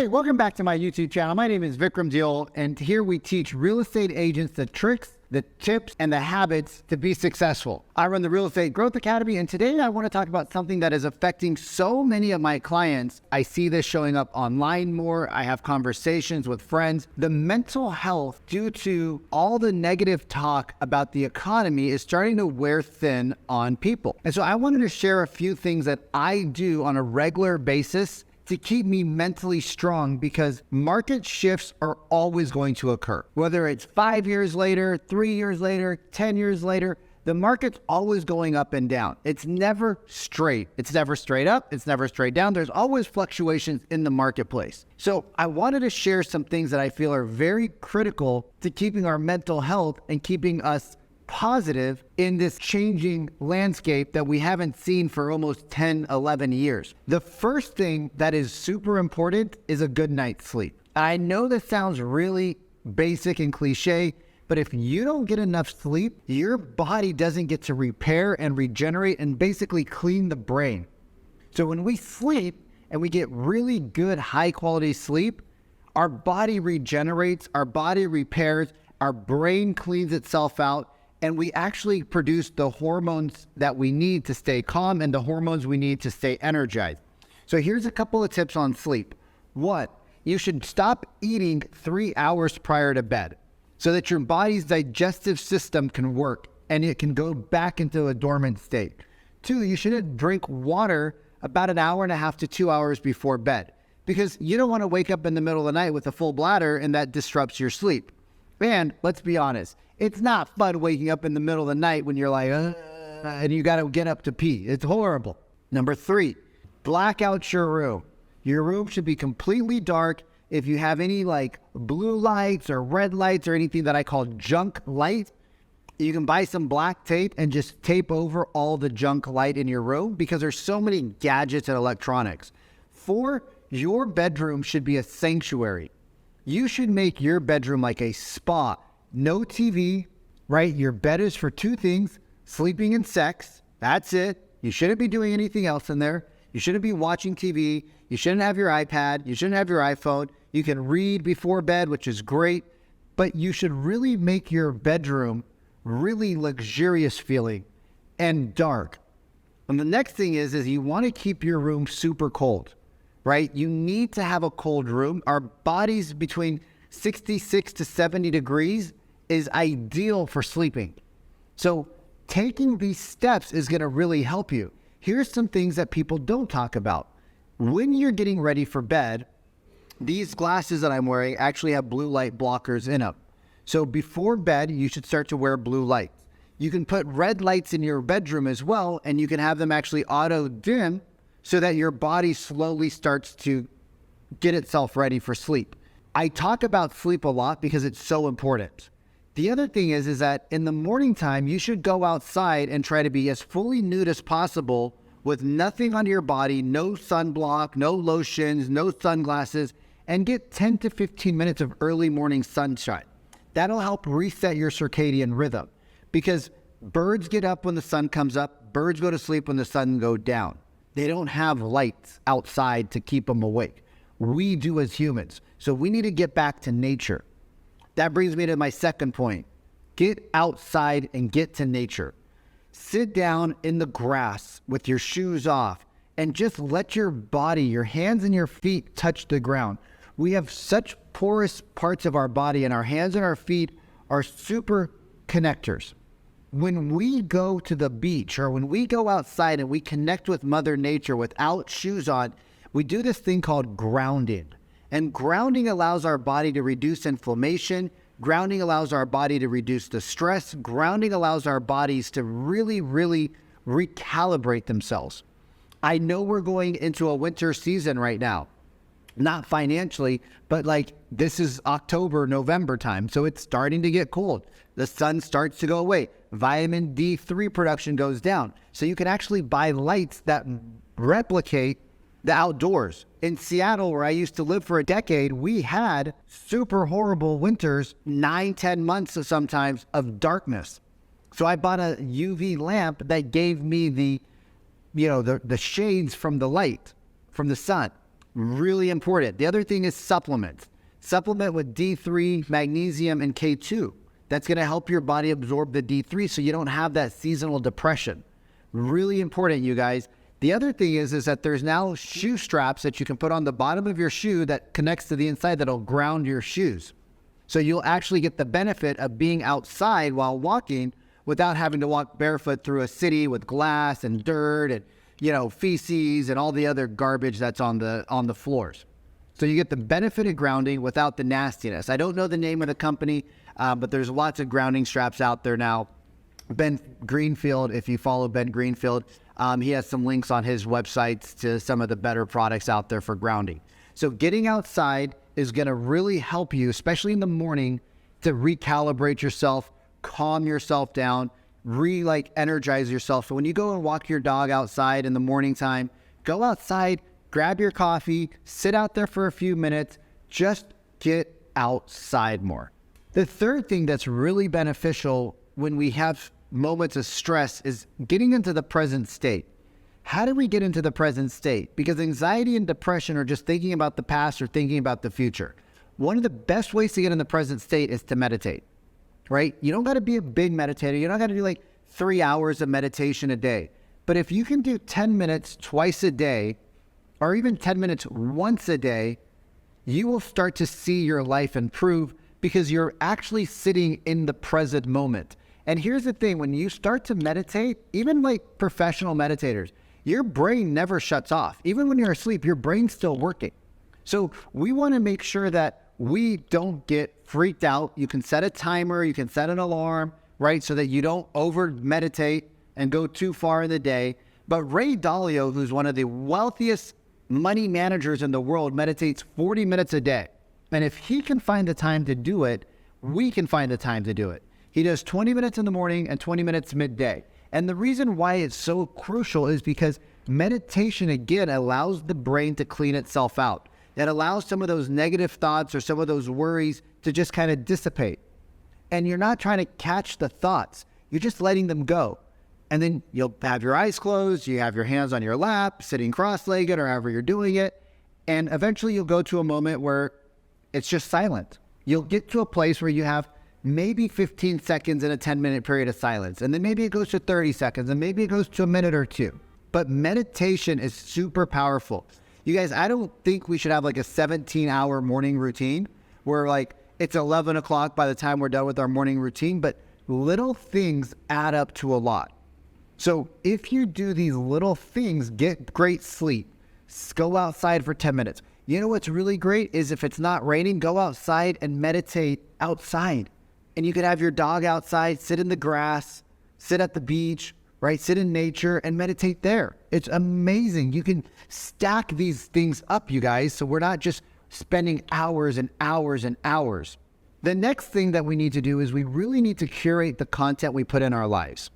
Hey, welcome back to my YouTube channel. My name is Vikram Deol, and here we teach real estate agents the tricks, the tips, and the habits to be successful. I run the Real Estate Growth Academy, and today I want to talk about something that is affecting so many of my clients. I see this showing up online more. I have conversations with friends. The mental health, due to all the negative talk about the economy, is starting to wear thin on people. And so I wanted to share a few things that I do on a regular basis to keep me mentally strong, because market shifts are always going to occur. Whether it's 5 years later, 3 years later, 10 years later, the market's always going up and down. It's never straight. It's never straight up. It's never straight down. There's always fluctuations in the marketplace. So I wanted to share some things that I feel are very critical to keeping our mental health and keeping us positive in this changing landscape that we haven't seen for almost 10, 11 years. The first thing that is super important is a good night's sleep. I know this sounds really basic and cliche, but if you don't get enough sleep, your body doesn't get to repair and regenerate and basically clean the brain. So when we sleep and we get really good, high quality sleep, our body regenerates, our body repairs, our brain cleans itself out, and we actually produce the hormones that we need to stay calm and the hormones we need to stay energized. So here's a couple of tips on sleep. One, you should stop eating 3 hours prior to bed so that your body's digestive system can work and it can go back into a dormant state. Two, you shouldn't drink water about an hour and a half to 2 hours before bed, because you don't want to wake up in the middle of the night with a full bladder and that disrupts your sleep. And let's be honest, it's not fun waking up in the middle of the night when you're like, and you got to get up to pee. It's horrible. Number three, black out your room. Your room should be completely dark. If you have any like blue lights or red lights or anything that I call junk light, you can buy some black tape and just tape over all the junk light in your room, because there's so many gadgets and electronics. Four, your bedroom should be a sanctuary. You should make your bedroom like a spa. No TV, right? Your bed is for two things: sleeping and sex. That's it. You shouldn't be doing anything else in there. You shouldn't be watching TV. You shouldn't have your iPad. You shouldn't have your iPhone. You can read before bed, which is great, but you should really make your bedroom really luxurious feeling and dark. And the next thing is you want to keep your room super cold, right? You need to have a cold room. Our bodies between 66 to 70 degrees is ideal for sleeping. So taking these steps is going to really help you. Here's some things that people don't talk about. When you're getting ready for bed, these glasses that I'm wearing actually have blue light blockers in them. So before bed, you should start to wear blue lights. You can put red lights in your bedroom as well, and you can have them actually auto dim so that your body slowly starts to get itself ready for sleep. I talk about sleep a lot because it's so important. The other thing is that in the morning time, you should go outside and try to be as fully nude as possible with nothing on your body, no sunblock, no lotions, no sunglasses, and get 10 to 15 minutes of early morning sunshine. That'll help reset your circadian rhythm, because birds get up when the sun comes up, birds go to sleep when the sun goes down. They don't have lights outside to keep them awake. We do as humans. So we need to get back to nature. That brings me to my second point. Get outside and get to nature. Sit down in the grass with your shoes off and just let your body, your hands and your feet touch the ground. We have such porous parts of our body, and our hands and our feet are super connectors. When we go to the beach or when we go outside and we connect with Mother Nature without shoes on, we do this thing called grounding. And grounding allows our body to reduce inflammation. Grounding allows our body to reduce the stress. Grounding allows our bodies to really, really recalibrate themselves. I know we're going into a winter season right now. Not financially, but like this is October, November time. So it's starting to get cold. The sun starts to go away. Vitamin D3 production goes down. So you can actually buy lights that replicate the outdoors. In Seattle, where I used to live for a decade, we had super horrible winters, 9-10 months sometimes of darkness. So I bought a UV lamp that gave me the shades from the light, from the sun. Really important. The other thing is supplements. Supplement with D3, magnesium, and K2. That's going to help your body absorb the D3 so you don't have that seasonal depression. Really important, you guys. The other thing is that there's now shoe straps that you can put on the bottom of your shoe that connects to the inside that'll ground your shoes. So you'll actually get the benefit of being outside while walking without having to walk barefoot through a city with glass and dirt and feces and all the other garbage that's on the floors. So you get the benefit of grounding without the nastiness. I don't know the name of the company, but there's lots of grounding straps out there now. Ben Greenfield, if you follow Ben Greenfield, he has some links on his websites to some of the better products out there for grounding. So getting outside is going to really help you, especially in the morning, to recalibrate yourself, calm yourself down, energize yourself. So when you go and walk your dog outside in the morning time, go outside, grab your coffee, sit out there for a few minutes, just get outside more. The third thing that's really beneficial when we have moments of stress is getting into the present state. How do we get into the present state? Because anxiety and depression are just thinking about the past or thinking about the future. One of the best ways to get in the present state is to meditate. Right? You don't got to be a big meditator. You don't got to do 3 hours of meditation a day. But if you can do 10 minutes twice a day, or even 10 minutes once a day, you will start to see your life improve because you're actually sitting in the present moment. And here's the thing, when you start to meditate, even professional meditators, your brain never shuts off. Even when you're asleep, your brain's still working. So we want to make sure that we don't get freaked out. You can set a timer, you can set an alarm, right? So that you don't over meditate and go too far in the day. But Ray Dalio, who's one of the wealthiest money managers in the world, meditates 40 minutes a day. And if he can find the time to do it, we can find the time to do it. He does 20 minutes in the morning and 20 minutes midday. And the reason why it's so crucial is because meditation, again, allows the brain to clean itself out. It allows some of those negative thoughts or some of those worries to just kind of dissipate. And you're not trying to catch the thoughts. You're just letting them go. And then you'll have your eyes closed, you have your hands on your lap, sitting cross-legged or however you're doing it. And eventually you'll go to a moment where it's just silent. You'll get to a place where you have maybe 15 seconds in a 10-minute period of silence. And then maybe it goes to 30 seconds and maybe it goes to a minute or two. But meditation is super powerful. You guys, I don't think we should have a 17-hour morning routine where it's 11 o'clock by the time we're done with our morning routine, but little things add up to a lot. So if you do these little things, get great sleep, go outside for 10 minutes. You know what's really great is if it's not raining, go outside and meditate outside. And you could have your dog outside, sit in the grass, sit at the beach, right? Sit in nature and meditate there. It's amazing. You can stack these things up, you guys, so we're not just spending hours and hours and hours. The next thing that we need to do is we really need to curate the content we put in our lives.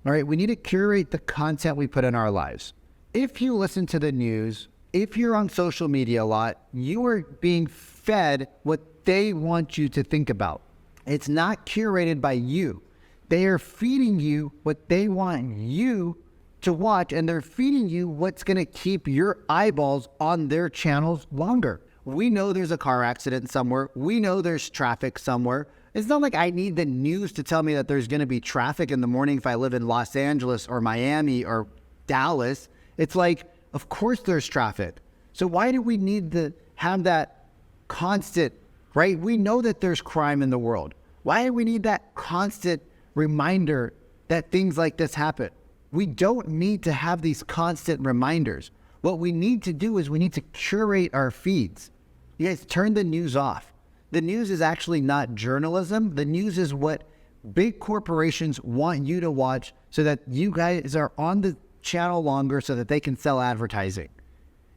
All right, we need to curate the content we put in our lives. If you listen to the news, if you're on social media a lot, you are being fed what they want you to think about. It's not curated by you. They are feeding you what they want you to watch, and they're feeding you what's going to keep your eyeballs on their channels longer. We know there's a car accident somewhere. We know there's traffic somewhere. It's not like I need the news to tell me that there's going to be traffic in the morning if I live in Los Angeles or Miami or Dallas. It's of course there's traffic. So why do we need to have that constant, right? We know that there's crime in the world. Why do we need that constant reminder that things like this happen? We don't need to have these constant reminders. What we need to do is we need to curate our feeds. You guys, turn the news off. The news is actually not journalism. The news is what big corporations want you to watch so that you guys are on the channel longer so that they can sell advertising.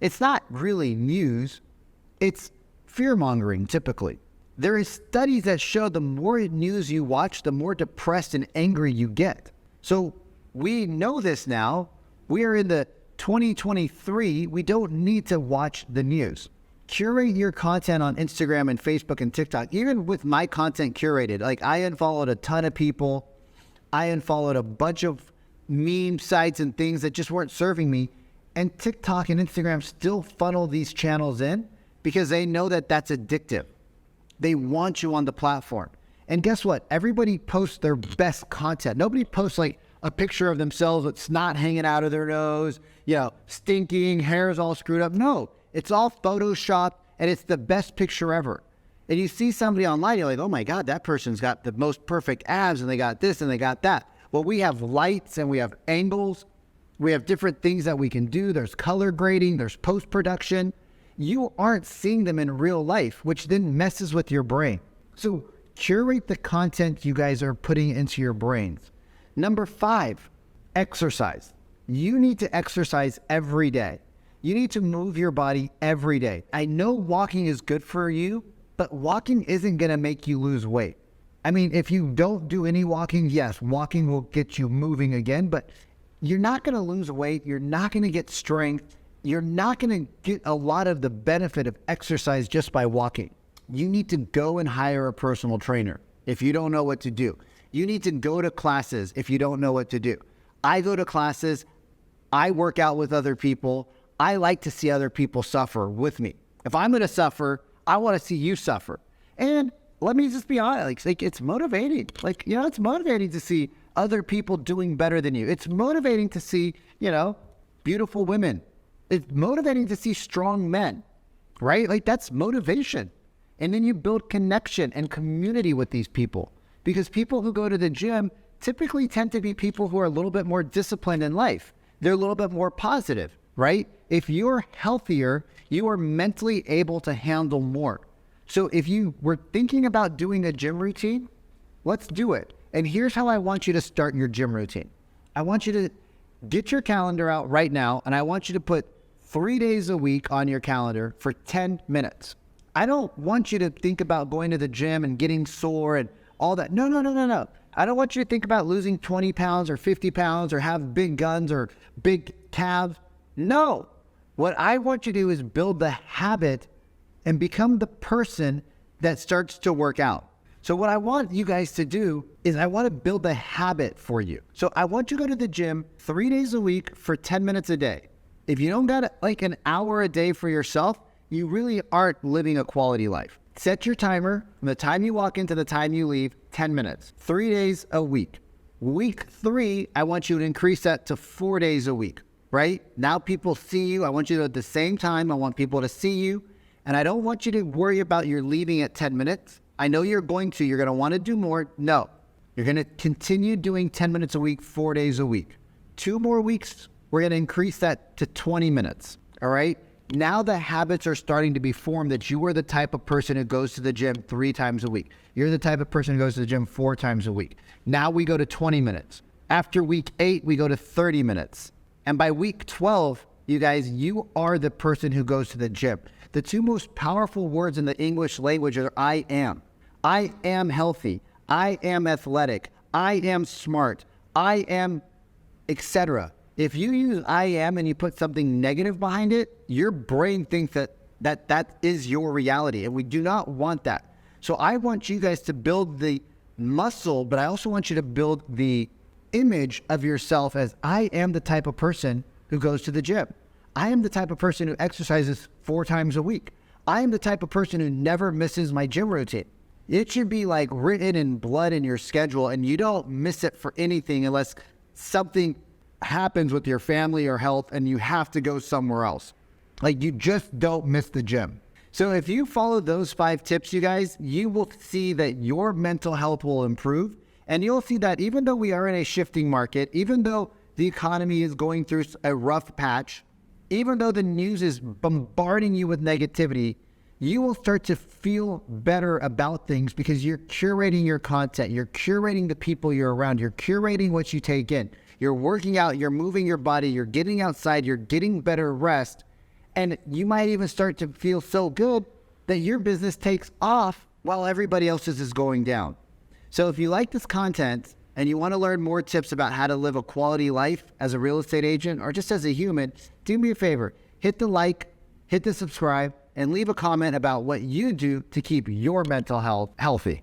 It's not really news. It's fear-mongering, typically. There is studies that show the more news you watch, the more depressed and angry you get. So we know this now. We are in the 2023. We don't need to watch the news. Curate your content on Instagram and Facebook and TikTok. Even with my content curated, I unfollowed a ton of people. I unfollowed a bunch of meme sites and things that just weren't serving me. And TikTok and Instagram still funnel these channels in because they know that that's addictive. They want you on the platform. And guess what? Everybody posts their best content. Nobody posts like a picture of themselves with snot hanging out of their nose, stinking, hair's all screwed up. No, it's all Photoshopped and it's the best picture ever. And you see somebody online, you're like, oh my God, that person's got the most perfect abs and they got this and they got that. Well, we have lights and we have angles. We have different things that we can do. There's color grading, there's post-production. You aren't seeing them in real life, which then messes with your brain. So curate the content you guys are putting into your brains. Number 5, exercise. You need to exercise every day. You need to move your body every day. I know walking is good for you, but walking isn't going to make you lose weight. I mean, if you don't do any walking, yes, walking will get you moving again, but you're not going to lose weight. You're not going to get strength. You're not going to get a lot of the benefit of exercise just by walking. You need to go and hire a personal trainer if you don't know what to do. You need to go to classes if you don't know what to do. I go to classes. I work out with other people. I like to see other people suffer with me. If I'm going to suffer, I want to see you suffer. And let me just be honest, like it's motivating. It's motivating to see other people doing better than you. It's motivating to see, beautiful women. It's motivating to see strong men, right? Like that's motivation. And then you build connection and community with these people, because people who go to the gym typically tend to be people who are a little bit more disciplined in life. They're a little bit more positive, right? If you're healthier, you are mentally able to handle more. So if you were thinking about doing a gym routine, let's do it. And here's how I want you to start your gym routine. I want you to get your calendar out right now, and I want you to put 3 days a week on your calendar for 10 minutes. I don't want you to think about going to the gym and getting sore and all that. No. I don't want you to think about losing 20 pounds or 50 pounds or have big guns or big calves. No. What I want you to do is build the habit and become the person that starts to work out. So what I want you guys to do is I want to build a habit for you. So I want you to go to the gym 3 days a week for 10 minutes a day. If you don't got like an hour a day for yourself, you really aren't living a quality life. Set your timer from the time you walk in to the time you leave, 10 minutes, 3 days a week. Week 3, I want you to increase that to 4 days a week, right? Now people see you. I want you to at the same time, I want people to see you. And I don't want you to worry about your leaving at 10 minutes. I know you're going to want to do more. No, you're going to continue doing 10 minutes a week, 4 days a week. 2 more weeks, we're going to increase that to 20 minutes. All right. Now the habits are starting to be formed that you are the type of person who goes to the gym 3 times a week. You're the type of person who goes to the gym 4 times a week. Now we go to 20 minutes. After week 8, we go to 30 minutes. And by week 12, you guys, you are the person who goes to the gym. The 2 most powerful words in the English language are I am. I am healthy. I am athletic. I am smart. I am, etc. If you use I am and you put something negative behind it, your brain thinks that is your reality. And we do not want that. So I want you guys to build the muscle, but I also want you to build the image of yourself as I am the type of person who goes to the gym. I am the type of person who exercises 4 times a week. I am the type of person who never misses my gym routine. It should be like written in blood in your schedule, and you don't miss it for anything unless something happens with your family or health and you have to go somewhere else. Like you just don't miss the gym. So if you follow those 5 tips, you guys, you will see that your mental health will improve. And you'll see that even though we are in a shifting market, even though the economy is going through a rough patch, even though the news is bombarding you with negativity, you will start to feel better about things because you're curating your content. You're curating the people you're around. You're curating what you take in. You're working out. You're moving your body. You're getting outside. You're getting better rest. And you might even start to feel so good that your business takes off while everybody else's is going down. So if you like this content and you want to learn more tips about how to live a quality life as a real estate agent or just as a human, do me a favor, hit the like, hit the subscribe, and leave a comment about what you do to keep your mental health healthy.